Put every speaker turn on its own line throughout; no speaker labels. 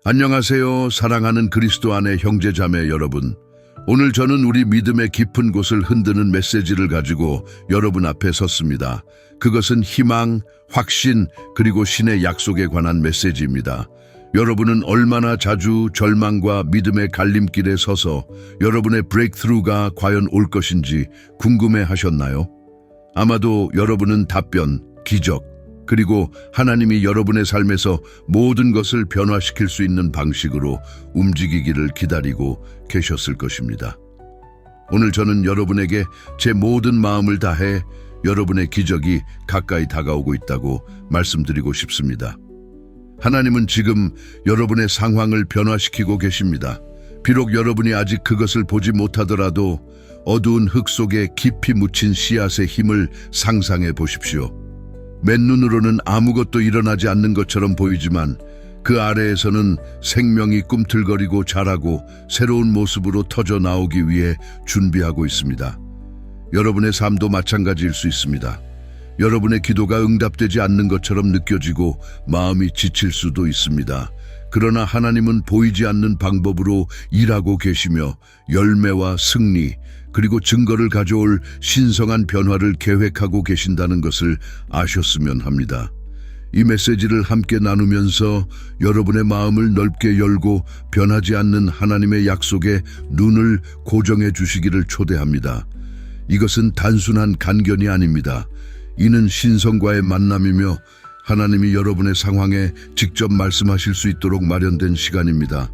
안녕하세요. 사랑하는 그리스도 안의 형제자매 여러분. 오늘 저는 우리 믿음의 깊은 곳을 흔드는 메시지를 가지고 여러분 앞에 섰습니다. 그것은 희망, 확신, 그리고 신의 약속에 관한 메시지입니다. 여러분은 얼마나 자주 절망과 믿음의 갈림길에 서서 여러분의 브레이크스루가 과연 올 것인지 궁금해 하셨나요? 아마도 여러분은 답변, 기적, 그리고 하나님이 여러분의 삶에서 모든 것을 변화시킬 수 있는 방식으로 움직이기를 기다리고 계셨을 것입니다. 오늘 저는 여러분에게 제 모든 마음을 다해 여러분의 기적이 가까이 다가오고 있다고 말씀드리고 싶습니다. 하나님은 지금 여러분의 상황을 변화시키고 계십니다. 비록 여러분이 아직 그것을 보지 못하더라도 어두운 흙 속에 깊이 묻힌 씨앗의 힘을 상상해 보십시오. 맨눈으로는 아무것도 일어나지 않는 것처럼 보이지만 그 아래에서는 생명이 꿈틀거리고 자라고 새로운 모습으로 터져 나오기 위해 준비하고 있습니다. 여러분의 삶도 마찬가지일 수 있습니다. 여러분의 기도가 응답되지 않는 것처럼 느껴지고 마음이 지칠 수도 있습니다. 그러나 하나님은 보이지 않는 방법으로 일하고 계시며 열매와 승리, 그리고 증거를 가져올 신성한 변화를 계획하고 계신다는 것을 아셨으면 합니다. 이 메시지를 함께 나누면서 여러분의 마음을 넓게 열고 변하지 않는 하나님의 약속에 눈을 고정해 주시기를 초대합니다. 이것은 단순한 간견이 아닙니다. 이는 신성과의 만남이며 하나님이 여러분의 상황에 직접 말씀하실 수 있도록 마련된 시간입니다.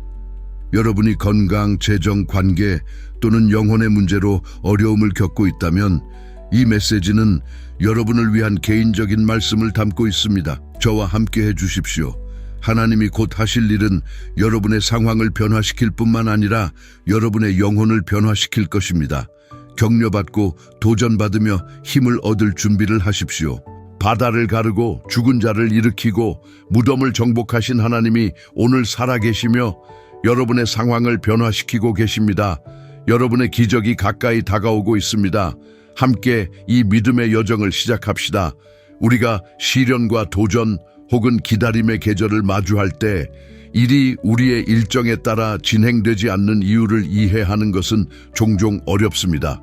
여러분이 건강, 재정, 관계 또는 영혼의 문제로 어려움을 겪고 있다면 이 메시지는 여러분을 위한 개인적인 말씀을 담고 있습니다. 저와 함께 해주십시오. 하나님이 곧 하실 일은 여러분의 상황을 변화시킬 뿐만 아니라 여러분의 영혼을 변화시킬 것입니다. 격려받고 도전받으며 힘을 얻을 준비를 하십시오. 바다를 가르고 죽은 자를 일으키고 무덤을 정복하신 하나님이 오늘 살아계시며 여러분의 상황을 변화시키고 계십니다. 여러분의 기적이 가까이 다가오고 있습니다. 함께 이 믿음의 여정을 시작합시다. 우리가 시련과 도전 혹은 기다림의 계절을 마주할 때 일이 우리의 일정에 따라 진행되지 않는 이유를 이해하는 것은 종종 어렵습니다.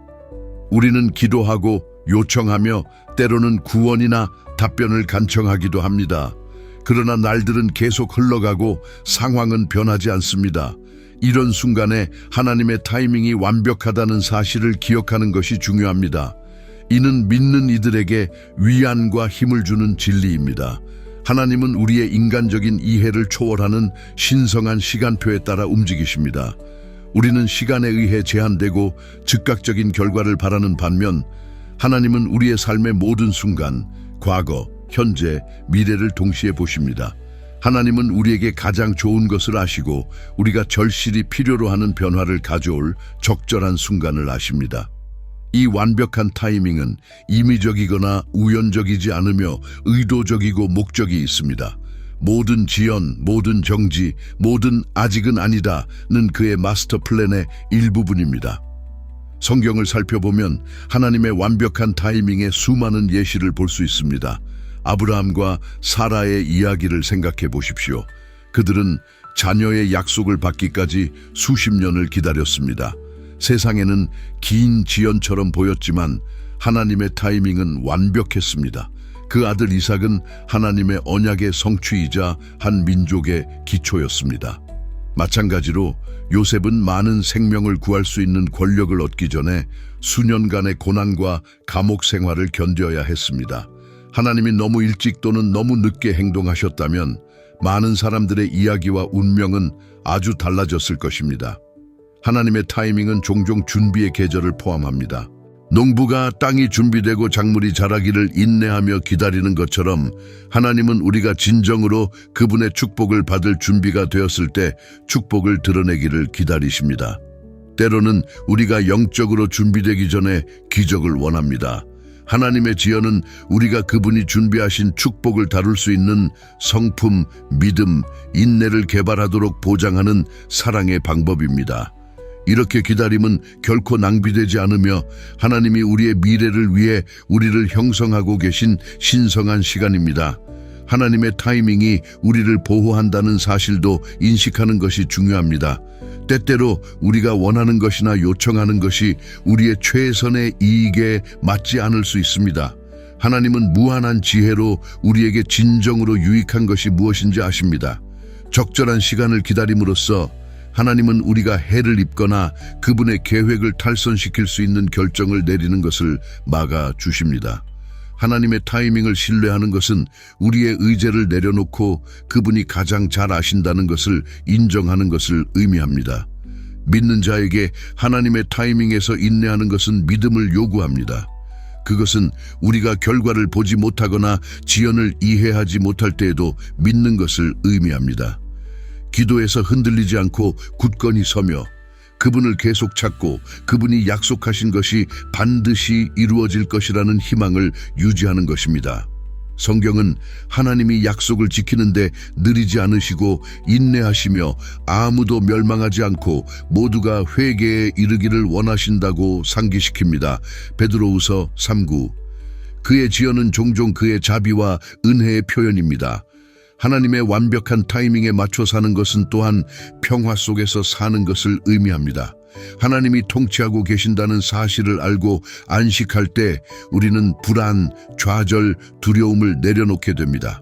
우리는 기도하고 요청하며 때로는 구원이나 답변을 간청하기도 합니다. 그러나 날들은 계속 흘러가고 상황은 변하지 않습니다. 이런 순간에 하나님의 타이밍이 완벽하다는 사실을 기억하는 것이 중요합니다. 이는 믿는 이들에게 위안과 힘을 주는 진리입니다. 하나님은 우리의 인간적인 이해를 초월하는 신성한 시간표에 따라 움직이십니다. 우리는 시간에 의해 제한되고 즉각적인 결과를 바라는 반면 하나님은 우리의 삶의 모든 순간, 과거, 현재, 미래를 동시에 보십니다. 하나님은 우리에게 가장 좋은 것을 아시고 우리가 절실히 필요로 하는 변화를 가져올 적절한 순간을 아십니다. 이 완벽한 타이밍은 임의적이거나 우연적이지 않으며 의도적이고 목적이 있습니다. 모든 지연, 모든 정지, 모든 아직은 아니다는 그의 마스터 플랜의 일부분입니다. 성경을 살펴보면 하나님의 완벽한 타이밍의 수많은 예시를 볼 수 있습니다. 아브라함과 사라의 이야기를 생각해 보십시오. 그들은 자녀의 약속을 받기까지 수십 년을 기다렸습니다. 세상에는 긴 지연처럼 보였지만 하나님의 타이밍은 완벽했습니다. 그 아들 이삭은 하나님의 언약의 성취이자 한 민족의 기초였습니다. 마찬가지로 요셉은 많은 생명을 구할 수 있는 권력을 얻기 전에 수년간의 고난과 감옥 생활을 견뎌야 했습니다. 하나님이 너무 일찍 또는 너무 늦게 행동하셨다면 많은 사람들의 이야기와 운명은 아주 달라졌을 것입니다. 하나님의 타이밍은 종종 준비의 계절을 포함합니다. 농부가 땅이 준비되고 작물이 자라기를 인내하며 기다리는 것처럼 하나님은 우리가 진정으로 그분의 축복을 받을 준비가 되었을 때 축복을 드러내기를 기다리십니다. 때로는 우리가 영적으로 준비되기 전에 기적을 원합니다. 하나님의 지연은 우리가 그분이 준비하신 축복을 다룰 수 있는 성품, 믿음, 인내를 개발하도록 보장하는 사랑의 방법입니다. 이렇게 기다림은 결코 낭비되지 않으며 하나님이 우리의 미래를 위해 우리를 형성하고 계신 신성한 시간입니다. 하나님의 타이밍이 우리를 보호한다는 사실도 인식하는 것이 중요합니다. 때때로 우리가 원하는 것이나 요청하는 것이 우리의 최선의 이익에 맞지 않을 수 있습니다. 하나님은 무한한 지혜로 우리에게 진정으로 유익한 것이 무엇인지 아십니다. 적절한 시간을 기다림으로써 하나님은 우리가 해를 입거나 그분의 계획을 탈선시킬 수 있는 결정을 내리는 것을 막아주십니다. 하나님의 타이밍을 신뢰하는 것은 우리의 의제를 내려놓고 그분이 가장 잘 아신다는 것을 인정하는 것을 의미합니다. 믿는 자에게 하나님의 타이밍에서 인내하는 것은 믿음을 요구합니다. 그것은 우리가 결과를 보지 못하거나 지연을 이해하지 못할 때에도 믿는 것을 의미합니다. 기도에서 흔들리지 않고 굳건히 서며 그분을 계속 찾고 그분이 약속하신 것이 반드시 이루어질 것이라는 희망을 유지하는 것입니다. 성경은 하나님이 약속을 지키는데 느리지 않으시고 인내하시며 아무도 멸망하지 않고 모두가 회개에 이르기를 원하신다고 상기시킵니다. 베드로후서 3구. 그의 지연은 종종 그의 자비와 은혜의 표현입니다. 하나님의 완벽한 타이밍에 맞춰 사는 것은 또한 평화 속에서 사는 것을 의미합니다. 하나님이 통치하고 계신다는 사실을 알고 안식할 때 우리는 불안, 좌절, 두려움을 내려놓게 됩니다.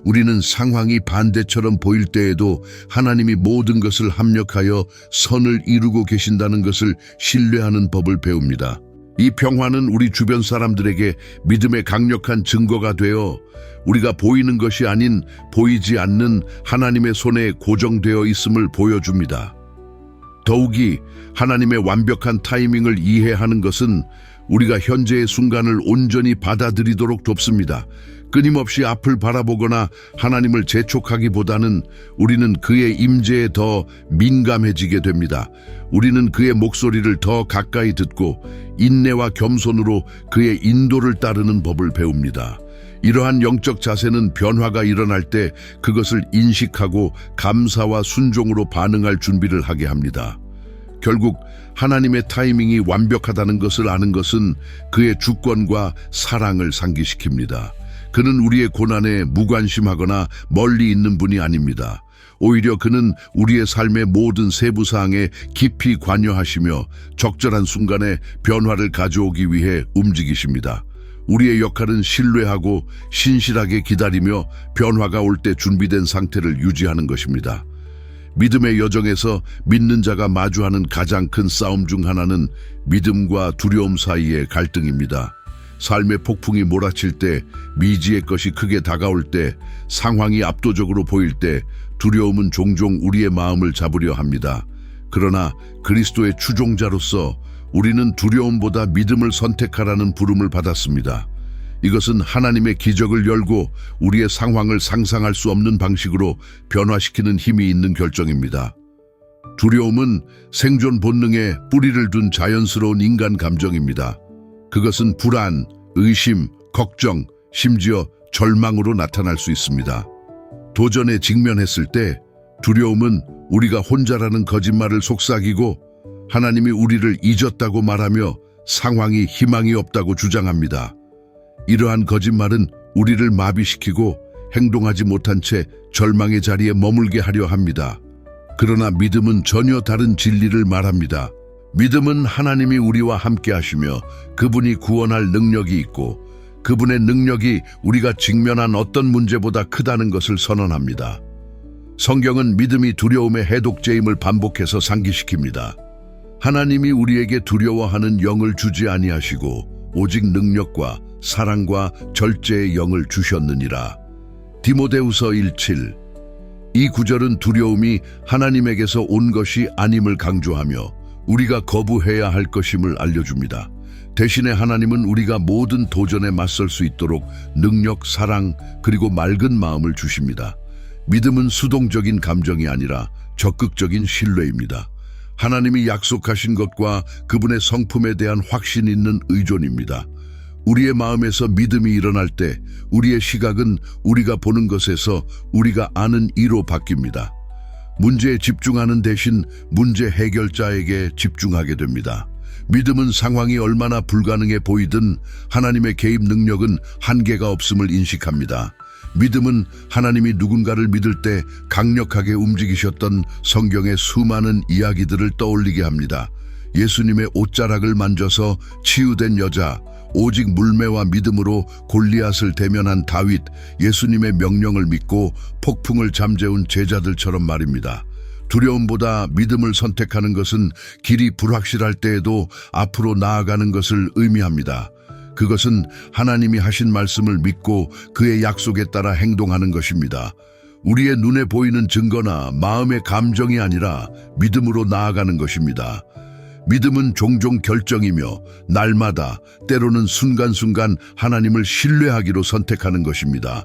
우리는 상황이 반대처럼 보일 때에도 하나님이 모든 것을 합력하여 선을 이루고 계신다는 것을 신뢰하는 법을 배웁니다. 이 평화는 우리 주변 사람들에게 믿음의 강력한 증거가 되어 우리가 보이는 것이 아닌 보이지 않는 하나님의 손에 고정되어 있음을 보여줍니다. 더욱이 하나님의 완벽한 타이밍을 이해하는 것은 우리가 현재의 순간을 온전히 받아들이도록 돕습니다. 끊임없이 앞을 바라보거나 하나님을 재촉하기보다는 우리는 그의 임재에 더 민감해지게 됩니다. 우리는 그의 목소리를 더 가까이 듣고 인내와 겸손으로 그의 인도를 따르는 법을 배웁니다. 이러한 영적 자세는 변화가 일어날 때 그것을 인식하고 감사와 순종으로 반응할 준비를 하게 합니다. 결국 하나님의 타이밍이 완벽하다는 것을 아는 것은 그의 주권과 사랑을 상기시킵니다. 그는 우리의 고난에 무관심하거나 멀리 있는 분이 아닙니다. 오히려 그는 우리의 삶의 모든 세부사항에 깊이 관여하시며 적절한 순간에 변화를 가져오기 위해 움직이십니다. 우리의 역할은 신뢰하고 신실하게 기다리며 변화가 올 때 준비된 상태를 유지하는 것입니다. 믿음의 여정에서 믿는 자가 마주하는 가장 큰 싸움 중 하나는 믿음과 두려움 사이의 갈등입니다. 삶의 폭풍이 몰아칠 때, 미지의 것이 크게 다가올 때, 상황이 압도적으로 보일 때 두려움은 종종 우리의 마음을 잡으려 합니다. 그러나 그리스도의 추종자로서 우리는 두려움보다 믿음을 선택하라는 부름을 받았습니다. 이것은 하나님의 기적을 열고 우리의 상황을 상상할 수 없는 방식으로 변화시키는 힘이 있는 결정입니다. 두려움은 생존 본능에 뿌리를 둔 자연스러운 인간 감정입니다. 그것은 불안, 의심, 걱정, 심지어 절망으로 나타날 수 있습니다. 도전에 직면했을 때 두려움은 우리가 혼자라는 거짓말을 속삭이고 하나님이 우리를 잊었다고 말하며 상황이 희망이 없다고 주장합니다. 이러한 거짓말은 우리를 마비시키고 행동하지 못한 채 절망의 자리에 머물게 하려 합니다. 그러나 믿음은 전혀 다른 진리를 말합니다. 믿음은 하나님이 우리와 함께 하시며 그분이 구원할 능력이 있고 그분의 능력이 우리가 직면한 어떤 문제보다 크다는 것을 선언합니다. 성경은 믿음이 두려움의 해독제임을 반복해서 상기시킵니다. 하나님이 우리에게 두려워하는 영을 주지 아니하시고 오직 능력과 사랑과 절제의 영을 주셨느니라. 디모데후서 1:7. 이 구절은 두려움이 하나님에게서 온 것이 아님을 강조하며 우리가 거부해야 할 것임을 알려줍니다. 대신에 하나님은 우리가 모든 도전에 맞설 수 있도록 능력, 사랑, 그리고 맑은 마음을 주십니다. 믿음은 수동적인 감정이 아니라 적극적인 신뢰입니다. 하나님이 약속하신 것과 그분의 성품에 대한 확신 있는 의존입니다. 우리의 마음에서 믿음이 일어날 때 우리의 시각은 우리가 보는 것에서 우리가 아는 이로 바뀝니다. 문제에 집중하는 대신 문제 해결자에게 집중하게 됩니다. 믿음은 상황이 얼마나 불가능해 보이든 하나님의 개입 능력은 한계가 없음을 인식합니다. 믿음은 하나님이 누군가를 믿을 때 강력하게 움직이셨던 성경의 수많은 이야기들을 떠올리게 합니다. 예수님의 옷자락을 만져서 치유된 여자, 오직 물매와 믿음으로 골리앗을 대면한 다윗, 예수님의 명령을 믿고 폭풍을 잠재운 제자들처럼 말입니다. 두려움보다 믿음을 선택하는 것은 길이 불확실할 때에도 앞으로 나아가는 것을 의미합니다. 그것은 하나님이 하신 말씀을 믿고 그의 약속에 따라 행동하는 것입니다. 우리의 눈에 보이는 증거나 마음의 감정이 아니라 믿음으로 나아가는 것입니다. 믿음은 종종 결정이며 날마다 때로는 순간순간 하나님을 신뢰하기로 선택하는 것입니다.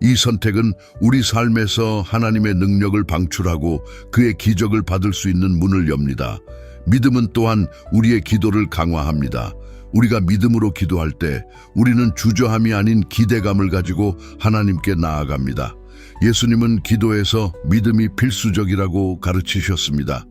이 선택은 우리 삶에서 하나님의 능력을 방출하고 그의 기적을 받을 수 있는 문을 엽니다. 믿음은 또한 우리의 기도를 강화합니다. 우리가 믿음으로 기도할 때 우리는 주저함이 아닌 기대감을 가지고 하나님께 나아갑니다. 예수님은 기도에서 믿음이 필수적이라고 가르치셨습니다.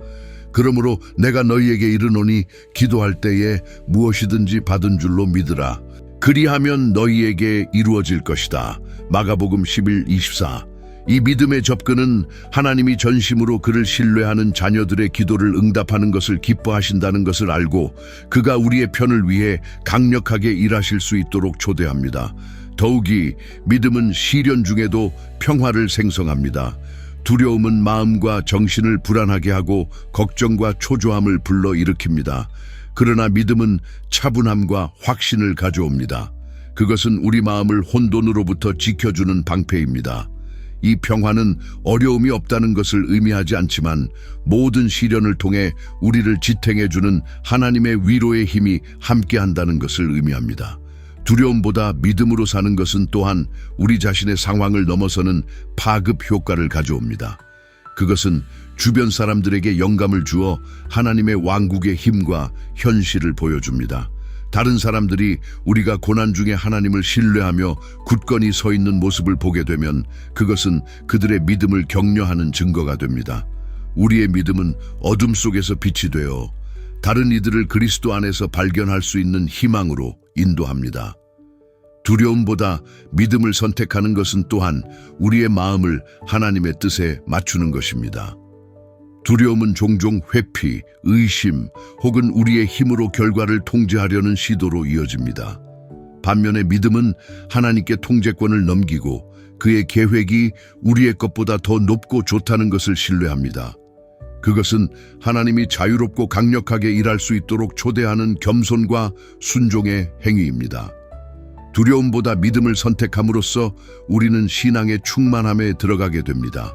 그러므로 내가 너희에게 이르노니 기도할 때에 무엇이든지 받은 줄로 믿으라. 그리하면 너희에게 이루어질 것이다. 마가복음 11:24. 이 믿음의 접근은 하나님이 전심으로 그를 신뢰하는 자녀들의 기도를 응답하는 것을 기뻐하신다는 것을 알고 그가 우리의 편을 위해 강력하게 일하실 수 있도록 초대합니다. 더욱이 믿음은 시련 중에도 평화를 생성합니다. 두려움은 마음과 정신을 불안하게 하고 걱정과 초조함을 불러일으킵니다. 그러나 믿음은 차분함과 확신을 가져옵니다. 그것은 우리 마음을 혼돈으로부터 지켜주는 방패입니다. 이 평화는 어려움이 없다는 것을 의미하지 않지만 모든 시련을 통해 우리를 지탱해주는 하나님의 위로의 힘이 함께한다는 것을 의미합니다. 두려움보다 믿음으로 사는 것은 또한 우리 자신의 상황을 넘어서는 파급 효과를 가져옵니다. 그것은 주변 사람들에게 영감을 주어 하나님의 왕국의 힘과 현실을 보여줍니다. 다른 사람들이 우리가 고난 중에 하나님을 신뢰하며 굳건히 서 있는 모습을 보게 되면 그것은 그들의 믿음을 격려하는 증거가 됩니다. 우리의 믿음은 어둠 속에서 빛이 되어 다른 이들을 그리스도 안에서 발견할 수 있는 희망으로 인도합니다. 두려움보다 믿음을 선택하는 것은 또한 우리의 마음을 하나님의 뜻에 맞추는 것입니다. 두려움은 종종 회피, 의심 혹은 우리의 힘으로 결과를 통제하려는 시도로 이어집니다. 반면에 믿음은 하나님께 통제권을 넘기고 그의 계획이 우리의 것보다 더 높고 좋다는 것을 신뢰합니다. 그것은 하나님이 자유롭고 강력하게 일할 수 있도록 초대하는 겸손과 순종의 행위입니다. 두려움보다 믿음을 선택함으로써 우리는 신앙의 충만함에 들어가게 됩니다.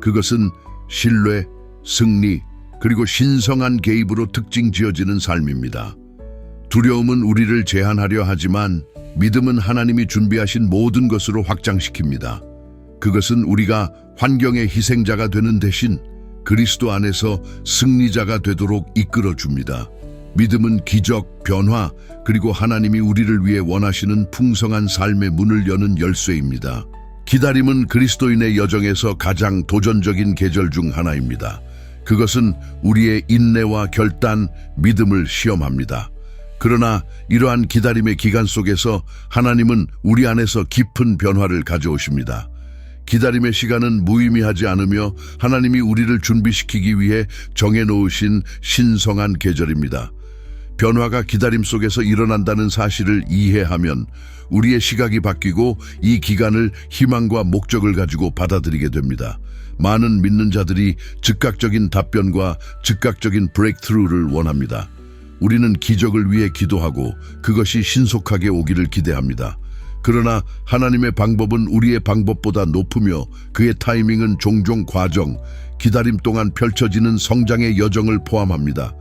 그것은 신뢰, 승리, 그리고 신성한 개입으로 특징 지어지는 삶입니다. 두려움은 우리를 제한하려 하지만 믿음은 하나님이 준비하신 모든 것으로 확장시킵니다. 그것은 우리가 환경의 희생자가 되는 대신 그리스도 안에서 승리자가 되도록 이끌어줍니다. 믿음은 기적, 변화, 그리고 하나님이 우리를 위해 원하시는 풍성한 삶의 문을 여는 열쇠입니다. 기다림은 그리스도인의 여정에서 가장 도전적인 계절 중 하나입니다. 그것은 우리의 인내와 결단, 믿음을 시험합니다. 그러나 이러한 기다림의 기간 속에서 하나님은 우리 안에서 깊은 변화를 가져오십니다. 기다림의 시간은 무의미하지 않으며 하나님이 우리를 준비시키기 위해 정해놓으신 신성한 계절입니다. 변화가 기다림 속에서 일어난다는 사실을 이해하면 우리의 시각이 바뀌고 이 기간을 희망과 목적을 가지고 받아들이게 됩니다. 많은 믿는 자들이 즉각적인 답변과 즉각적인 브레이크트루를 원합니다. 우리는 기적을 위해 기도하고 그것이 신속하게 오기를 기대합니다. 그러나 하나님의 방법은 우리의 방법보다 높으며 그의 타이밍은 종종 과정, 기다림 동안 펼쳐지는 성장의 여정을 포함합니다.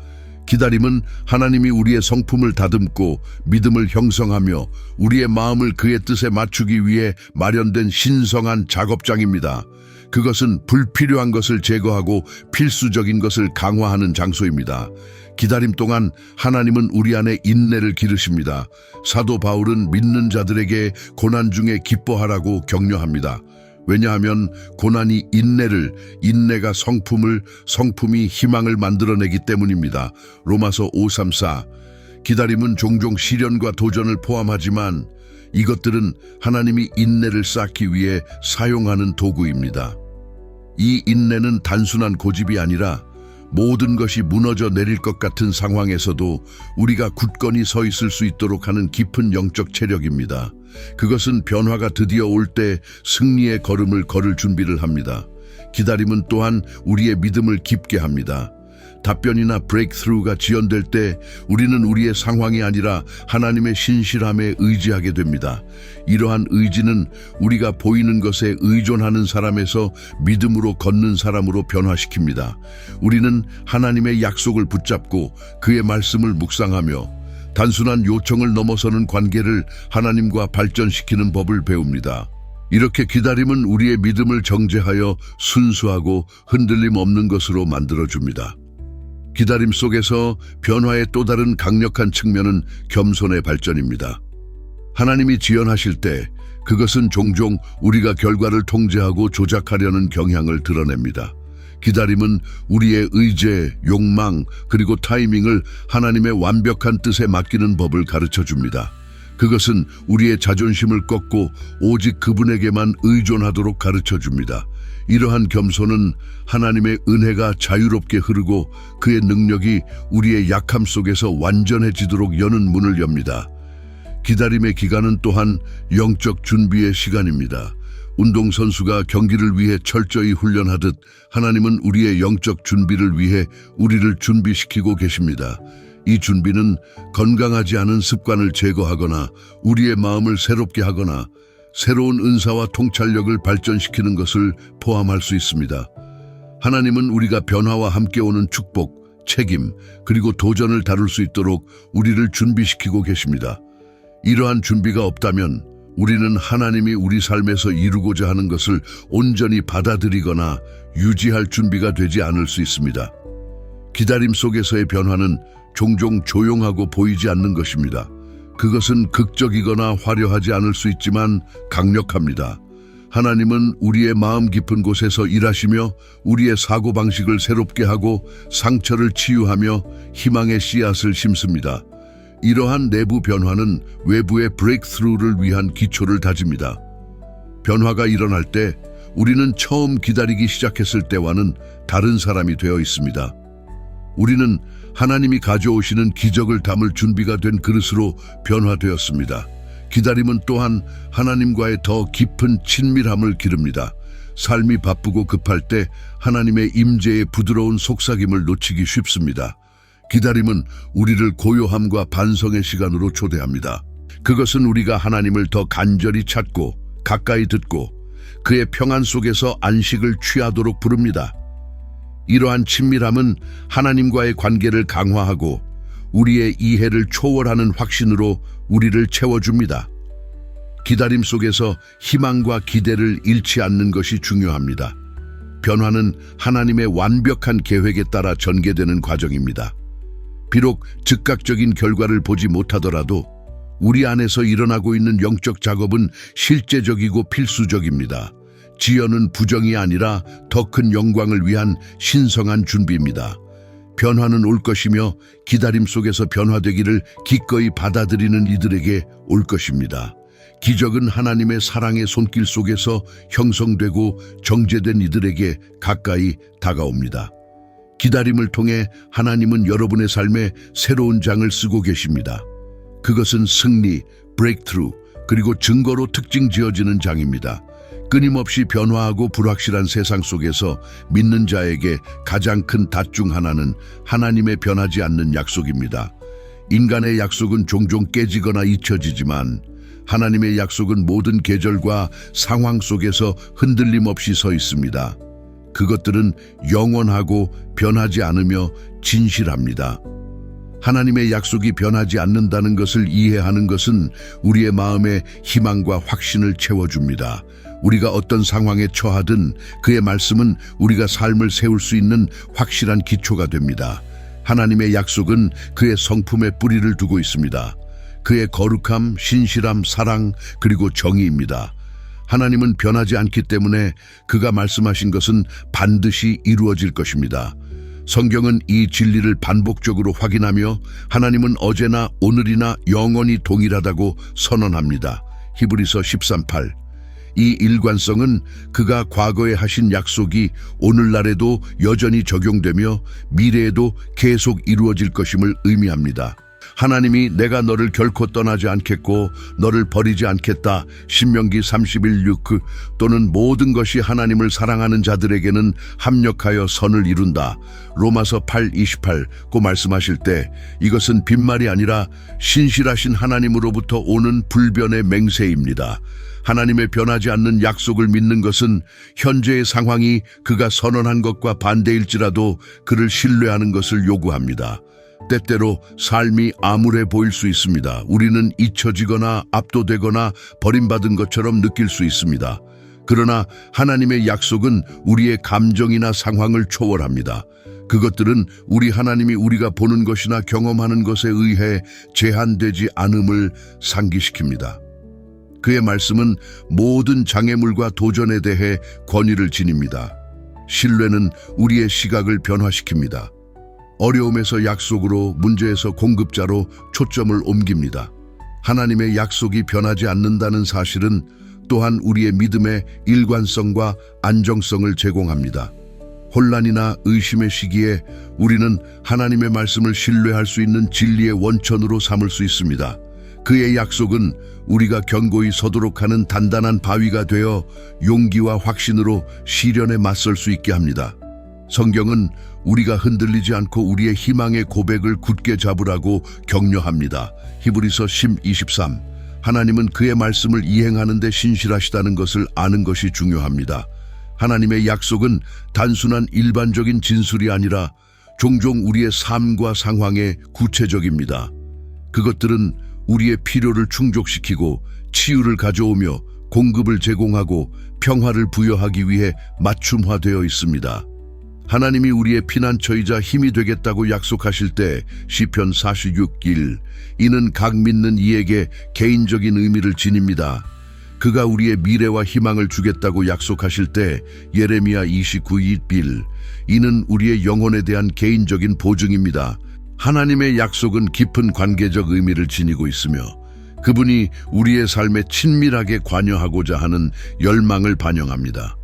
기다림은 하나님이 우리의 성품을 다듬고 믿음을 형성하며 우리의 마음을 그의 뜻에 맞추기 위해 마련된 신성한 작업장입니다. 그것은 불필요한 것을 제거하고 필수적인 것을 강화하는 장소입니다. 기다림 동안 하나님은 우리 안에 인내를 기르십니다. 사도 바울은 믿는 자들에게 고난 중에 기뻐하라고 격려합니다. 왜냐하면 고난이 인내가 성품이 희망을 만들어내기 때문입니다. 로마서 5:3-4. 기다림은 종종 시련과 도전을 포함하지만 이것들은 하나님이 인내를 쌓기 위해 사용하는 도구입니다. 이 인내는 단순한 고집이 아니라 모든 것이 무너져 내릴 것 같은 상황에서도 우리가 굳건히 서 있을 수 있도록 하는 깊은 영적 체력입니다. 그것은 변화가 드디어 올 때 승리의 걸음을 걸을 준비를 합니다. 기다림은 또한 우리의 믿음을 깊게 합니다. 답변이나 브레이크스루가 지연될 때 우리는 우리의 상황이 아니라 하나님의 신실함에 의지하게 됩니다. 이러한 의지는 우리가 보이는 것에 의존하는 사람에서 믿음으로 걷는 사람으로 변화시킵니다. 우리는 하나님의 약속을 붙잡고 그의 말씀을 묵상하며 단순한 요청을 넘어서는 관계를 하나님과 발전시키는 법을 배웁니다. 이렇게 기다림은 우리의 믿음을 정제하여 순수하고 흔들림 없는 것으로 만들어줍니다. 기다림 속에서 변화의 또 다른 강력한 측면은 겸손의 발전입니다. 하나님이 지연하실 때 그것은 종종 우리가 결과를 통제하고 조작하려는 경향을 드러냅니다. 기다림은 우리의 의제, 욕망, 그리고 타이밍을 하나님의 완벽한 뜻에 맡기는 법을 가르쳐 줍니다. 그것은 우리의 자존심을 꺾고 오직 그분에게만 의존하도록 가르쳐 줍니다. 이러한 겸손은 하나님의 은혜가 자유롭게 흐르고 그의 능력이 우리의 약함 속에서 완전해지도록 여는 문을 엽니다. 기다림의 기간은 또한 영적 준비의 시간입니다. 운동선수가 경기를 위해 철저히 훈련하듯 하나님은 우리의 영적 준비를 위해 우리를 준비시키고 계십니다. 이 준비는 건강하지 않은 습관을 제거하거나 우리의 마음을 새롭게 하거나 새로운 은사와 통찰력을 발전시키는 것을 포함할 수 있습니다. 하나님은 우리가 변화와 함께 오는 축복, 책임, 그리고 도전을 다룰 수 있도록 우리를 준비시키고 계십니다. 이러한 준비가 없다면 우리는 하나님이 우리 삶에서 이루고자 하는 것을 온전히 받아들이거나 유지할 준비가 되지 않을 수 있습니다. 기다림 속에서의 변화는 종종 조용하고 보이지 않는 것입니다. 그것은 극적이거나 화려하지 않을 수 있지만 강력합니다. 하나님은 우리의 마음 깊은 곳에서 일하시며 우리의 사고방식을 새롭게 하고 상처를 치유하며 희망의 씨앗을 심습니다. 이러한 내부 변화는 외부의 브레이크스루를 위한 기초를 다집니다. 변화가 일어날 때 우리는 처음 기다리기 시작했을 때와는 다른 사람이 되어 있습니다. 우리는 하나님이 가져오시는 기적을 담을 준비가 된 그릇으로 변화되었습니다. 기다림은 또한 하나님과의 더 깊은 친밀함을 기릅니다. 삶이 바쁘고 급할 때 하나님의 임재의 부드러운 속삭임을 놓치기 쉽습니다. 기다림은 우리를 고요함과 반성의 시간으로 초대합니다. 그것은 우리가 하나님을 더 간절히 찾고 가까이 듣고 그의 평안 속에서 안식을 취하도록 부릅니다. 이러한 친밀함은 하나님과의 관계를 강화하고 우리의 이해를 초월하는 확신으로 우리를 채워줍니다. 기다림 속에서 희망과 기대를 잃지 않는 것이 중요합니다. 변화는 하나님의 완벽한 계획에 따라 전개되는 과정입니다. 비록 즉각적인 결과를 보지 못하더라도 우리 안에서 일어나고 있는 영적 작업은 실제적이고 필수적입니다. 지연은 부정이 아니라 더 큰 영광을 위한 신성한 준비입니다. 변화는 올 것이며 기다림 속에서 변화되기를 기꺼이 받아들이는 이들에게 올 것입니다. 기적은 하나님의 사랑의 손길 속에서 형성되고 정제된 이들에게 가까이 다가옵니다. 기다림을 통해 하나님은 여러분의 삶에 새로운 장을 쓰고 계십니다. 그것은 승리, 브레이크트루, 그리고 증거로 특징 지어지는 장입니다. 끊임없이 변화하고 불확실한 세상 속에서 믿는 자에게 가장 큰 닷 중 하나는 하나님의 변하지 않는 약속입니다. 인간의 약속은 종종 깨지거나 잊혀지지만 하나님의 약속은 모든 계절과 상황 속에서 흔들림 없이 서 있습니다. 그것들은 영원하고 변하지 않으며 진실합니다. 하나님의 약속이 변하지 않는다는 것을 이해하는 것은 우리의 마음에 희망과 확신을 채워줍니다. 우리가 어떤 상황에 처하든 그의 말씀은 우리가 삶을 세울 수 있는 확실한 기초가 됩니다. 하나님의 약속은 그의 성품에 뿌리를 두고 있습니다. 그의 거룩함, 신실함, 사랑, 그리고 정의입니다. 하나님은 변하지 않기 때문에 그가 말씀하신 것은 반드시 이루어질 것입니다. 성경은 이 진리를 반복적으로 확인하며 하나님은 어제나 오늘이나 영원히 동일하다고 선언합니다. 히브리서 13:8. 이 일관성은 그가 과거에 하신 약속이 오늘날에도 여전히 적용되며 미래에도 계속 이루어질 것임을 의미합니다. 하나님이 내가 너를 결코 떠나지 않겠고 너를 버리지 않겠다. 신명기 31:6 또는 모든 것이 하나님을 사랑하는 자들에게는 합력하여 선을 이룬다. 로마서 8:28고 말씀하실 때 이것은 빈말이 아니라 신실하신 하나님으로부터 오는 불변의 맹세입니다. 하나님의 변하지 않는 약속을 믿는 것은 현재의 상황이 그가 선언한 것과 반대일지라도 그를 신뢰하는 것을 요구합니다. 때때로 삶이 암울해 보일 수 있습니다. 우리는 잊혀지거나 압도되거나 버림받은 것처럼 느낄 수 있습니다. 그러나 하나님의 약속은 우리의 감정이나 상황을 초월합니다. 그것들은 우리 하나님이 우리가 보는 것이나 경험하는 것에 의해 제한되지 않음을 상기시킵니다. 그의 말씀은 모든 장애물과 도전에 대해 권위를 지닙니다. 신뢰는 우리의 시각을 변화시킵니다. 어려움에서 약속으로, 문제에서 공급자로 초점을 옮깁니다. 하나님의 약속이 변하지 않는다는 사실은 또한 우리의 믿음의 일관성과 안정성을 제공합니다. 혼란이나 의심의 시기에 우리는 하나님의 말씀을 신뢰할 수 있는 진리의 원천으로 삼을 수 있습니다. 그의 약속은 우리가 견고히 서도록 하는 단단한 바위가 되어 용기와 확신으로 시련에 맞설 수 있게 합니다. 성경은 우리가 흔들리지 않고 우리의 희망의 고백을 굳게 잡으라고 격려합니다. 히브리서 10:23. 하나님은 그의 말씀을 이행하는 데 신실하시다는 것을 아는 것이 중요합니다. 하나님의 약속은 단순한 일반적인 진술이 아니라 종종 우리의 삶과 상황에 구체적입니다. 그것들은 우리의 필요를 충족시키고 치유를 가져오며 공급을 제공하고 평화를 부여하기 위해 맞춤화되어 있습니다. 하나님이 우리의 피난처이자 힘이 되겠다고 약속하실 때 시편 46:1 이는 각 믿는 이에게 개인적인 의미를 지닙니다. 그가 우리의 미래와 희망을 주겠다고 약속하실 때 예레미야 29:1 이는 우리의 영혼에 대한 개인적인 보증입니다. 하나님의 약속은 깊은 관계적 의미를 지니고 있으며 그분이 우리의 삶에 친밀하게 관여하고자 하는 열망을 반영합니다.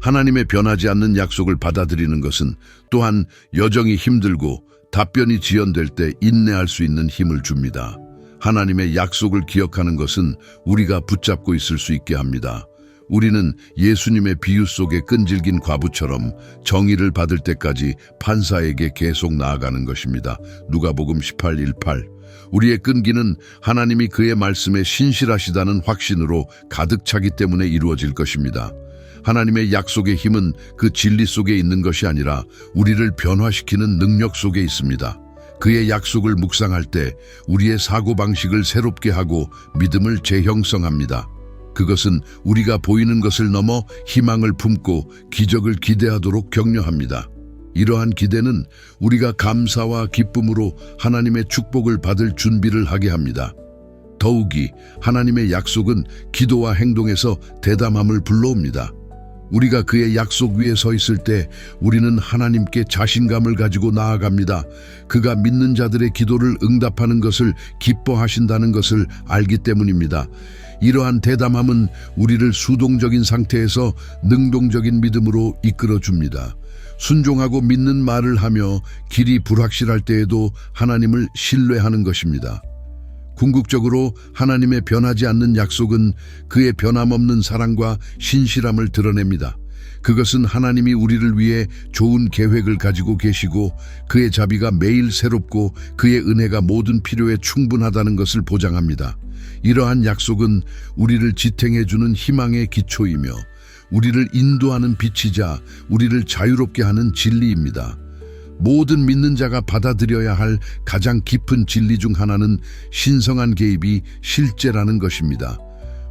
하나님의 변하지 않는 약속을 받아들이는 것은 또한 여정이 힘들고 답변이 지연될 때 인내할 수 있는 힘을 줍니다. 하나님의 약속을 기억하는 것은 우리가 붙잡고 있을 수 있게 합니다. 우리는 예수님의 비유 속의 끈질긴 과부처럼 정의를 받을 때까지 판사에게 계속 나아가는 것입니다. 누가복음 18:18 우리의 끈기는 하나님이 그의 말씀에 신실하시다는 확신으로 가득 차기 때문에 이루어질 것입니다. 하나님의 약속의 힘은 그 진리 속에 있는 것이 아니라 우리를 변화시키는 능력 속에 있습니다. 그의 약속을 묵상할 때 우리의 사고방식을 새롭게 하고 믿음을 재형성합니다. 그것은 우리가 보이는 것을 넘어 희망을 품고 기적을 기대하도록 격려합니다. 이러한 기대는 우리가 감사와 기쁨으로 하나님의 축복을 받을 준비를 하게 합니다. 더욱이 하나님의 약속은 기도와 행동에서 대담함을 불러옵니다. 우리가 그의 약속 위에 서 있을 때 우리는 하나님께 자신감을 가지고 나아갑니다. 그가 믿는 자들의 기도를 응답하는 것을 기뻐하신다는 것을 알기 때문입니다. 이러한 대담함은 우리를 수동적인 상태에서 능동적인 믿음으로 이끌어줍니다. 순종하고 믿는 말을 하며 길이 불확실할 때에도 하나님을 신뢰하는 것입니다. 궁극적으로 하나님의 변하지 않는 약속은 그의 변함없는 사랑과 신실함을 드러냅니다. 그것은 하나님이 우리를 위해 좋은 계획을 가지고 계시고 그의 자비가 매일 새롭고 그의 은혜가 모든 필요에 충분하다는 것을 보장합니다. 이러한 약속은 우리를 지탱해주는 희망의 기초이며 우리를 인도하는 빛이자 우리를 자유롭게 하는 진리입니다. 모든 믿는 자가 받아들여야 할 가장 깊은 진리 중 하나는 신성한 개입이 실제라는 것입니다.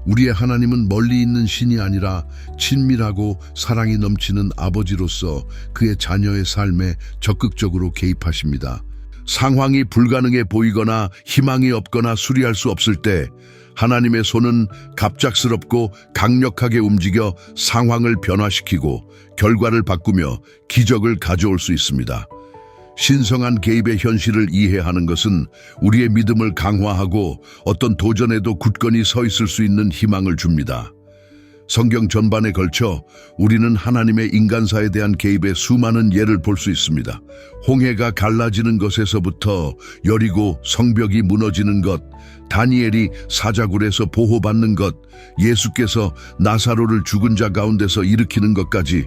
우리의 하나님은 멀리 있는 신이 아니라 친밀하고 사랑이 넘치는 아버지로서 그의 자녀의 삶에 적극적으로 개입하십니다. 상황이 불가능해 보이거나 희망이 없거나 수리할 수 없을 때 하나님의 손은 갑작스럽고 강력하게 움직여 상황을 변화시키고 결과를 바꾸며 기적을 가져올 수 있습니다. 신성한 개입의 현실을 이해하는 것은 우리의 믿음을 강화하고 어떤 도전에도 굳건히 서 있을 수 있는 희망을 줍니다. 성경 전반에 걸쳐 우리는 하나님의 인간사에 대한 개입의 수많은 예를 볼 수 있습니다. 홍해가 갈라지는 것에서부터 여리고 성벽이 무너지는 것, 다니엘이 사자굴에서 보호받는 것, 예수께서 나사로를 죽은 자 가운데서 일으키는 것까지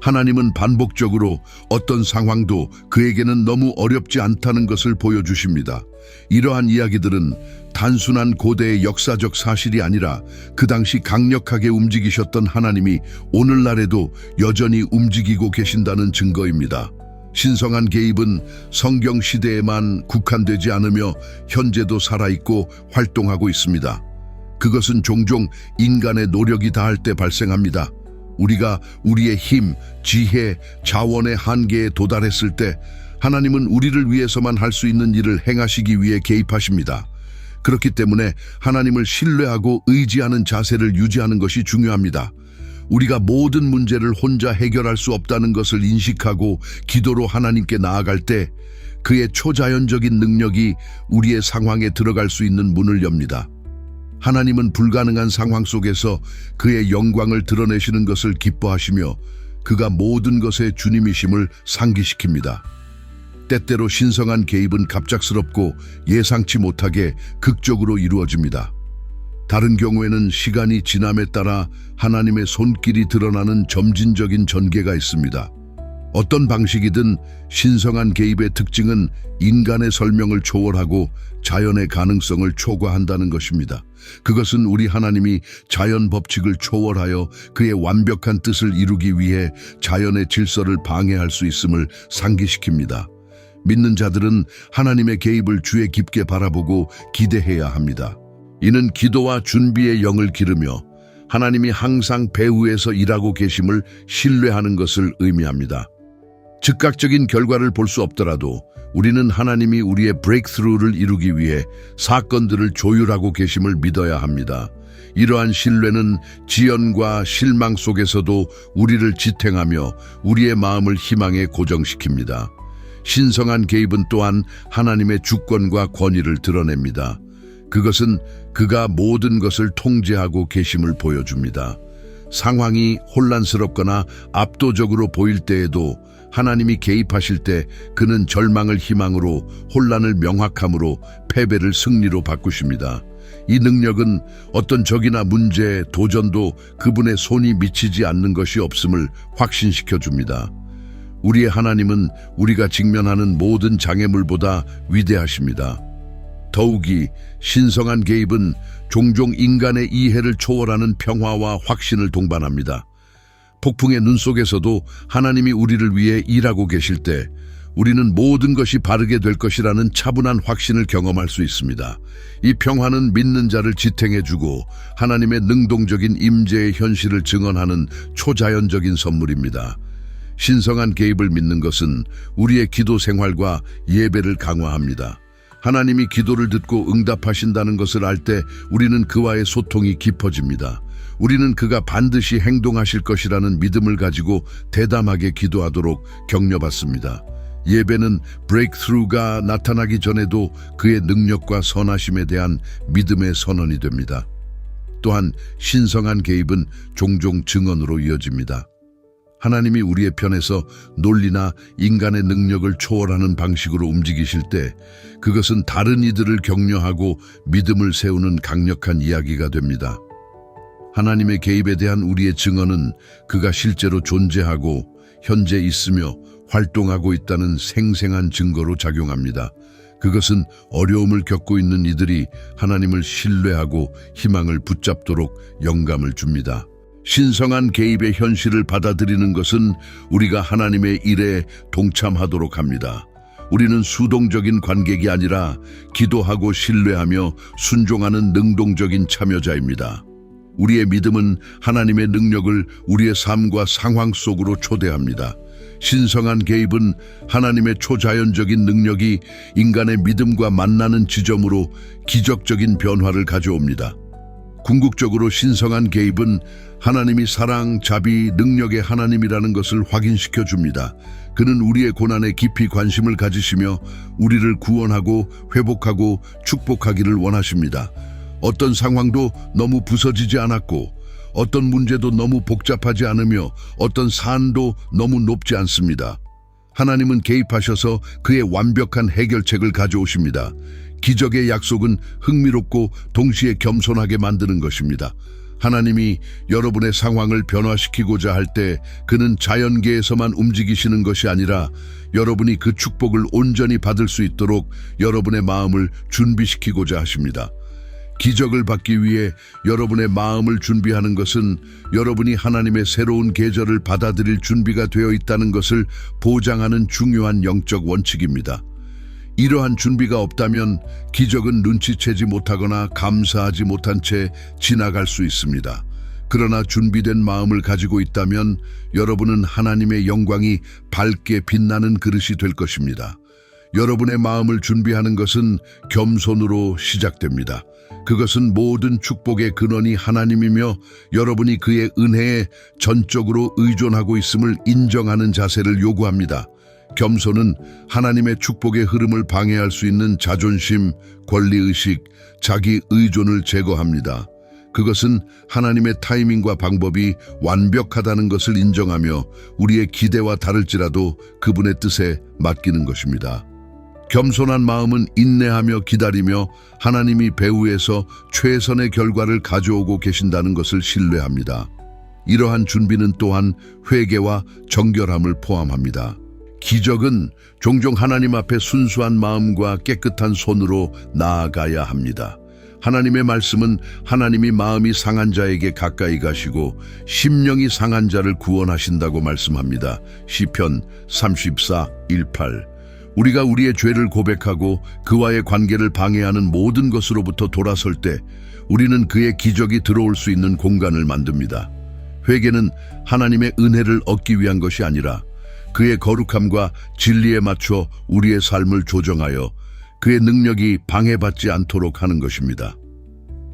하나님은 반복적으로 어떤 상황도 그에게는 너무 어렵지 않다는 것을 보여주십니다. 이러한 이야기들은 단순한 고대의 역사적 사실이 아니라 그 당시 강력하게 움직이셨던 하나님이 오늘날에도 여전히 움직이고 계신다는 증거입니다. 신성한 개입은 성경 시대에만 국한되지 않으며 현재도 살아있고 활동하고 있습니다. 그것은 종종 인간의 노력이 다할 때 발생합니다. 우리가 우리의 힘, 지혜, 자원의 한계에 도달했을 때 하나님은 우리를 위해서만 할 수 있는 일을 행하시기 위해 개입하십니다. 그렇기 때문에 하나님을 신뢰하고 의지하는 자세를 유지하는 것이 중요합니다. 우리가 모든 문제를 혼자 해결할 수 없다는 것을 인식하고 기도로 하나님께 나아갈 때 그의 초자연적인 능력이 우리의 상황에 들어갈 수 있는 문을 엽니다. 하나님은 불가능한 상황 속에서 그의 영광을 드러내시는 것을 기뻐하시며 그가 모든 것의 주님이심을 상기시킵니다. 때때로 신성한 개입은 갑작스럽고 예상치 못하게 극적으로 이루어집니다. 다른 경우에는 시간이 지남에 따라 하나님의 손길이 드러나는 점진적인 전개가 있습니다. 어떤 방식이든 신성한 개입의 특징은 인간의 설명을 초월하고 자연의 가능성을 초과한다는 것입니다. 그것은 우리 하나님이 자연 법칙을 초월하여 그의 완벽한 뜻을 이루기 위해 자연의 질서를 방해할 수 있음을 상기시킵니다. 믿는 자들은 하나님의 개입을 주의 깊게 바라보고 기대해야 합니다. 이는 기도와 준비의 영을 기르며 하나님이 항상 배후에서 일하고 계심을 신뢰하는 것을 의미합니다. 즉각적인 결과를 볼 수 없더라도 우리는 하나님이 우리의 브레이크스루를 이루기 위해 사건들을 조율하고 계심을 믿어야 합니다. 이러한 신뢰는 지연과 실망 속에서도 우리를 지탱하며 우리의 마음을 희망에 고정시킵니다. 신성한 개입은 또한 하나님의 주권과 권위를 드러냅니다. 그것은 그가 모든 것을 통제하고 계심을 보여줍니다. 상황이 혼란스럽거나 압도적으로 보일 때에도 하나님이 개입하실 때 그는 절망을 희망으로, 혼란을 명확함으로, 패배를 승리로 바꾸십니다. 이 능력은 어떤 적이나 문제, 도전도 그분의 손이 미치지 않는 것이 없음을 확신시켜 줍니다. 우리의 하나님은 우리가 직면하는 모든 장애물보다 위대하십니다. 더욱이 신성한 개입은 종종 인간의 이해를 초월하는 평화와 확신을 동반합니다. 폭풍의 눈 속에서도 하나님이 우리를 위해 일하고 계실 때 우리는 모든 것이 바르게 될 것이라는 차분한 확신을 경험할 수 있습니다. 이 평화는 믿는 자를 지탱해주고 하나님의 능동적인 임재의 현실을 증언하는 초자연적인 선물입니다. 신성한 개입을 믿는 것은 우리의 기도 생활과 예배를 강화합니다. 하나님이 기도를 듣고 응답하신다는 것을 알 때 우리는 그와의 소통이 깊어집니다. 우리는 그가 반드시 행동하실 것이라는 믿음을 가지고 대담하게 기도하도록 격려받습니다. 예배는 브레이크스루가 나타나기 전에도 그의 능력과 선하심에 대한 믿음의 선언이 됩니다. 또한 신성한 개입은 종종 증언으로 이어집니다. 하나님이 우리의 편에서 논리나 인간의 능력을 초월하는 방식으로 움직이실 때 그것은 다른 이들을 격려하고 믿음을 세우는 강력한 이야기가 됩니다. 하나님의 개입에 대한 우리의 증언은 그가 실제로 존재하고 현재 있으며 활동하고 있다는 생생한 증거로 작용합니다. 그것은 어려움을 겪고 있는 이들이 하나님을 신뢰하고 희망을 붙잡도록 영감을 줍니다. 신성한 개입의 현실을 받아들이는 것은 우리가 하나님의 일에 동참하도록 합니다. 우리는 수동적인 관객이 아니라 기도하고 신뢰하며 순종하는 능동적인 참여자입니다. 우리의 믿음은 하나님의 능력을 우리의 삶과 상황 속으로 초대합니다. 신성한 개입은 하나님의 초자연적인 능력이 인간의 믿음과 만나는 지점으로 기적적인 변화를 가져옵니다. 궁극적으로 신성한 개입은 하나님이 사랑, 자비, 능력의 하나님이라는 것을 확인시켜 줍니다. 그는 우리의 고난에 깊이 관심을 가지시며 우리를 구원하고 회복하고 축복하기를 원하십니다. 어떤 상황도 너무 부서지지 않았고 어떤 문제도 너무 복잡하지 않으며 어떤 산도 너무 높지 않습니다. 하나님은 개입하셔서 그의 완벽한 해결책을 가져오십니다. 기적의 약속은 흥미롭고 동시에 겸손하게 만드는 것입니다. 하나님이 여러분의 상황을 변화시키고자 할 때 그는 자연계에서만 움직이시는 것이 아니라 여러분이 그 축복을 온전히 받을 수 있도록 여러분의 마음을 준비시키고자 하십니다. 기적을 받기 위해 여러분의 마음을 준비하는 것은 여러분이 하나님의 새로운 계절을 받아들일 준비가 되어 있다는 것을 보장하는 중요한 영적 원칙입니다. 이러한 준비가 없다면 기적은 눈치채지 못하거나 감사하지 못한 채 지나갈 수 있습니다. 그러나 준비된 마음을 가지고 있다면 여러분은 하나님의 영광이 밝게 빛나는 그릇이 될 것입니다. 여러분의 마음을 준비하는 것은 겸손으로 시작됩니다. 그것은 모든 축복의 근원이 하나님이며 여러분이 그의 은혜에 전적으로 의존하고 있음을 인정하는 자세를 요구합니다. 겸손은 하나님의 축복의 흐름을 방해할 수 있는 자존심, 권리의식, 자기 의존을 제거합니다. 그것은 하나님의 타이밍과 방법이 완벽하다는 것을 인정하며 우리의 기대와 다를지라도 그분의 뜻에 맡기는 것입니다. 겸손한 마음은 인내하며 기다리며 하나님이 배후에서 최선의 결과를 가져오고 계신다는 것을 신뢰합니다. 이러한 준비는 또한 회개와 정결함을 포함합니다. 기적은 종종 하나님 앞에 순수한 마음과 깨끗한 손으로 나아가야 합니다. 하나님의 말씀은 하나님이 마음이 상한 자에게 가까이 가시고 심령이 상한 자를 구원하신다고 말씀합니다. 시편 34:18. 우리가 우리의 죄를 고백하고 그와의 관계를 방해하는 모든 것으로부터 돌아설 때 우리는 그의 기적이 들어올 수 있는 공간을 만듭니다. 회개는 하나님의 은혜를 얻기 위한 것이 아니라 그의 거룩함과 진리에 맞춰 우리의 삶을 조정하여 그의 능력이 방해받지 않도록 하는 것입니다.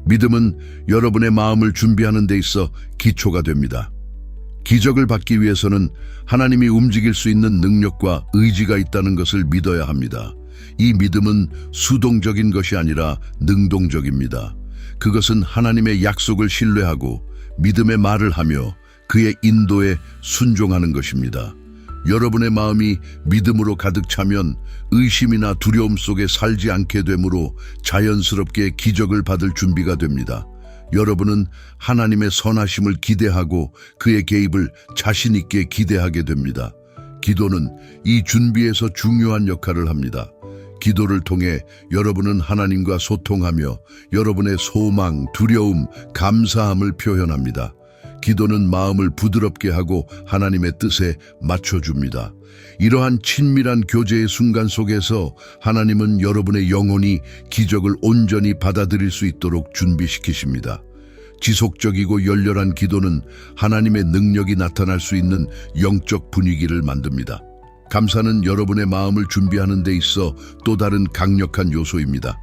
믿음은 여러분의 마음을 준비하는 데 있어 기초가 됩니다. 기적을 받기 위해서는 하나님이 움직일 수 있는 능력과 의지가 있다는 것을 믿어야 합니다. 이 믿음은 수동적인 것이 아니라 능동적입니다. 그것은 하나님의 약속을 신뢰하고 믿음의 말을 하며 그의 인도에 순종하는 것입니다. 여러분의 마음이 믿음으로 가득 차면 의심이나 두려움 속에 살지 않게 되므로 자연스럽게 기적을 받을 준비가 됩니다. 여러분은 하나님의 선하심을 기대하고 그의 개입을 자신 있게 기대하게 됩니다. 기도는 이 준비에서 중요한 역할을 합니다. 기도를 통해 여러분은 하나님과 소통하며 여러분의 소망, 두려움, 감사함을 표현합니다. 기도는 마음을 부드럽게 하고 하나님의 뜻에 맞춰줍니다. 이러한 친밀한 교제의 순간 속에서 하나님은 여러분의 영혼이 기적을 온전히 받아들일 수 있도록 준비시키십니다. 지속적이고 열렬한 기도는 하나님의 능력이 나타날 수 있는 영적 분위기를 만듭니다. 감사는 여러분의 마음을 준비하는 데 있어 또 다른 강력한 요소입니다.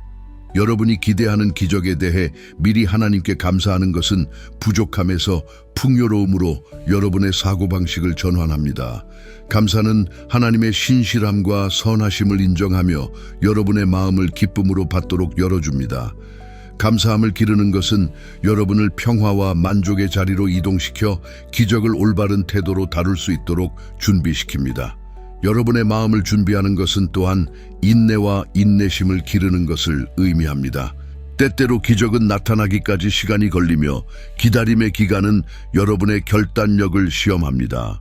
여러분이 기대하는 기적에 대해 미리 하나님께 감사하는 것은 부족함에서 풍요로움으로 여러분의 사고방식을 전환합니다. 감사는 하나님의 신실함과 선하심을 인정하며 여러분의 마음을 기쁨으로 받도록 열어줍니다. 감사함을 기르는 것은 여러분을 평화와 만족의 자리로 이동시켜 기적을 올바른 태도로 다룰 수 있도록 준비시킵니다. 여러분의 마음을 준비하는 것은 또한 인내와 인내심을 기르는 것을 의미합니다. 때때로 기적은 나타나기까지 시간이 걸리며 기다림의 기간은 여러분의 결단력을 시험합니다.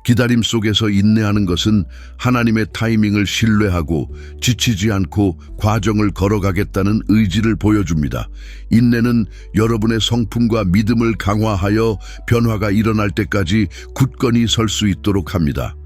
기다림 속에서 인내하는 것은 하나님의 타이밍을 신뢰하고 지치지 않고 과정을 걸어가겠다는 의지를 보여줍니다. 인내는 여러분의 성품과 믿음을 강화하여 변화가 일어날 때까지 굳건히 설 수 있도록 합니다.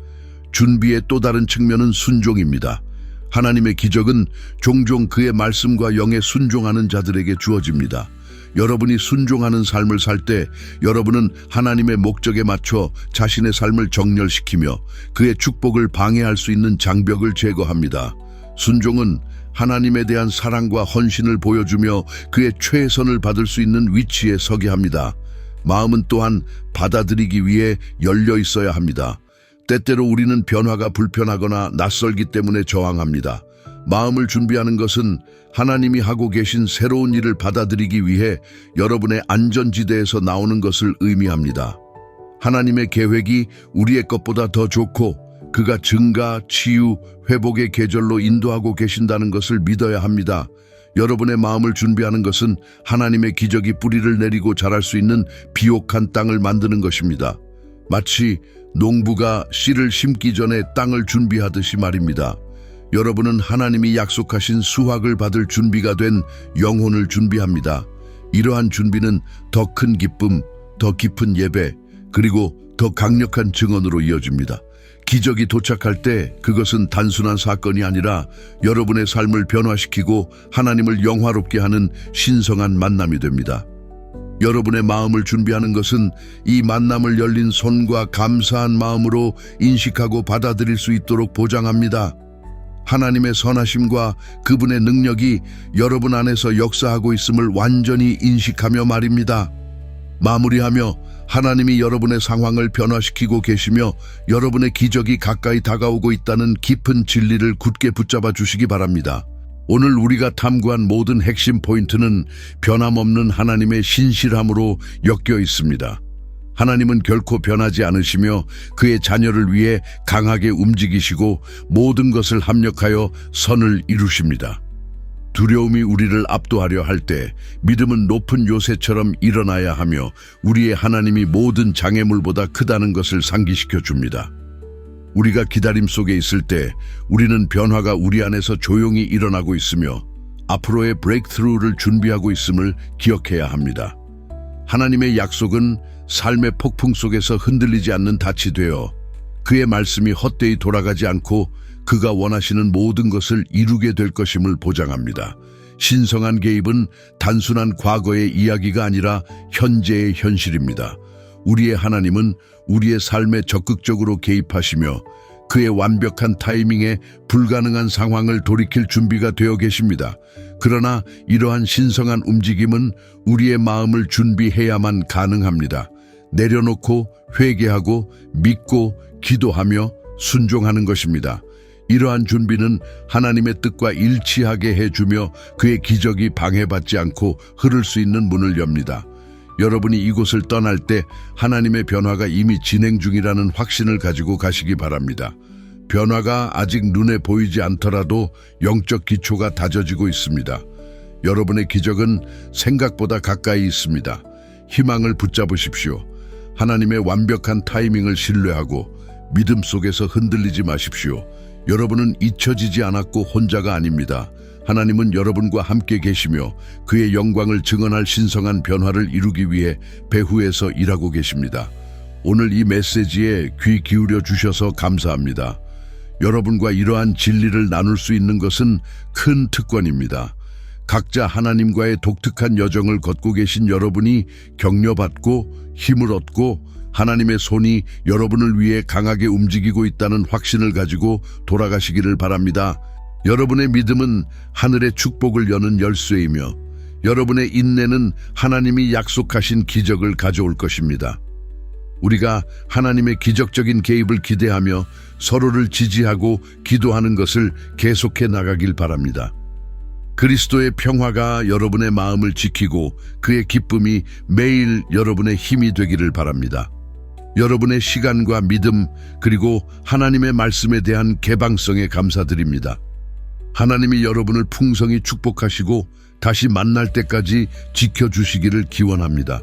준비의 또 다른 측면은 순종입니다. 하나님의 기적은 종종 그의 말씀과 영에 순종하는 자들에게 주어집니다. 여러분이 순종하는 삶을 살 때 여러분은 하나님의 목적에 맞춰 자신의 삶을 정렬시키며 그의 축복을 방해할 수 있는 장벽을 제거합니다. 순종은 하나님에 대한 사랑과 헌신을 보여주며 그의 최선을 받을 수 있는 위치에 서게 합니다. 마음은 또한 받아들이기 위해 열려 있어야 합니다. 때때로 우리는 변화가 불편하거나 낯설기 때문에 저항합니다. 마음을 준비하는 것은 하나님이 하고 계신 새로운 일을 받아들이기 위해 여러분의 안전지대에서 나오는 것을 의미합니다. 하나님의 계획이 우리의 것보다 더 좋고 그가 증가, 치유, 회복의 계절로 인도하고 계신다는 것을 믿어야 합니다. 여러분의 마음을 준비하는 것은 하나님의 기적이 뿌리를 내리고 자랄 수 있는 비옥한 땅을 만드는 것입니다. 마치 농부가 씨를 심기 전에 땅을 준비하듯이 말입니다. 여러분은 하나님이 약속하신 수확을 받을 준비가 된 영혼을 준비합니다. 이러한 준비는 더 큰 기쁨, 더 깊은 예배, 그리고 더 강력한 증언으로 이어집니다. 기적이 도착할 때 그것은 단순한 사건이 아니라 여러분의 삶을 변화시키고 하나님을 영화롭게 하는 신성한 만남이 됩니다. 여러분의 마음을 준비하는 것은 이 만남을 열린 손과 감사한 마음으로 인식하고 받아들일 수 있도록 보장합니다. 하나님의 선하심과 그분의 능력이 여러분 안에서 역사하고 있음을 완전히 인식하며 말입니다. 마무리하며 하나님이 여러분의 상황을 변화시키고 계시며 여러분의 기적이 가까이 다가오고 있다는 깊은 진리를 굳게 붙잡아 주시기 바랍니다. 오늘 우리가 탐구한 모든 핵심 포인트는 변함없는 하나님의 신실함으로 엮여 있습니다. 하나님은 결코 변하지 않으시며 그의 자녀를 위해 강하게 움직이시고 모든 것을 합력하여 선을 이루십니다. 두려움이 우리를 압도하려 할 때 믿음은 높은 요새처럼 일어나야 하며 우리의 하나님이 모든 장애물보다 크다는 것을 상기시켜 줍니다. 우리가 기다림 속에 있을 때 우리는 변화가 우리 안에서 조용히 일어나고 있으며 앞으로의 브레이크스루를 준비하고 있음을 기억해야 합니다. 하나님의 약속은 삶의 폭풍 속에서 흔들리지 않는 닻이 되어 그의 말씀이 헛되이 돌아가지 않고 그가 원하시는 모든 것을 이루게 될 것임을 보장합니다. 신성한 개입은 단순한 과거의 이야기가 아니라 현재의 현실입니다. 우리의 하나님은 우리의 삶에 적극적으로 개입하시며 그의 완벽한 타이밍에 불가능한 상황을 돌이킬 준비가 되어 계십니다. 그러나 이러한 신성한 움직임은 우리의 마음을 준비해야만 가능합니다. 내려놓고 회개하고 믿고 기도하며 순종하는 것입니다. 이러한 준비는 하나님의 뜻과 일치하게 해주며 그의 기적이 방해받지 않고 흐를 수 있는 문을 엽니다. 여러분이 이곳을 떠날 때 하나님의 변화가 이미 진행 중이라는 확신을 가지고 가시기 바랍니다. 변화가 아직 눈에 보이지 않더라도 영적 기초가 다져지고 있습니다. 여러분의 기적은 생각보다 가까이 있습니다. 희망을 붙잡으십시오. 하나님의 완벽한 타이밍을 신뢰하고 믿음 속에서 흔들리지 마십시오. 여러분은 잊혀지지 않았고 혼자가 아닙니다. 하나님은 여러분과 함께 계시며 그의 영광을 증언할 신성한 변화를 이루기 위해 배후에서 일하고 계십니다. 오늘 이 메시지에 귀 기울여 주셔서 감사합니다. 여러분과 이러한 진리를 나눌 수 있는 것은 큰 특권입니다. 각자 하나님과의 독특한 여정을 걷고 계신 여러분이 격려받고 힘을 얻고 하나님의 손이 여러분을 위해 강하게 움직이고 있다는 확신을 가지고 돌아가시기를 바랍니다. 여러분의 믿음은 하늘의 축복을 여는 열쇠이며 여러분의 인내는 하나님이 약속하신 기적을 가져올 것입니다. 우리가 하나님의 기적적인 개입을 기대하며 서로를 지지하고 기도하는 것을 계속해 나가길 바랍니다. 그리스도의 평화가 여러분의 마음을 지키고 그의 기쁨이 매일 여러분의 힘이 되기를 바랍니다. 여러분의 시간과 믿음 그리고 하나님의 말씀에 대한 개방성에 감사드립니다. 하나님이 여러분을 풍성히 축복하시고 다시 만날 때까지 지켜주시기를 기원합니다.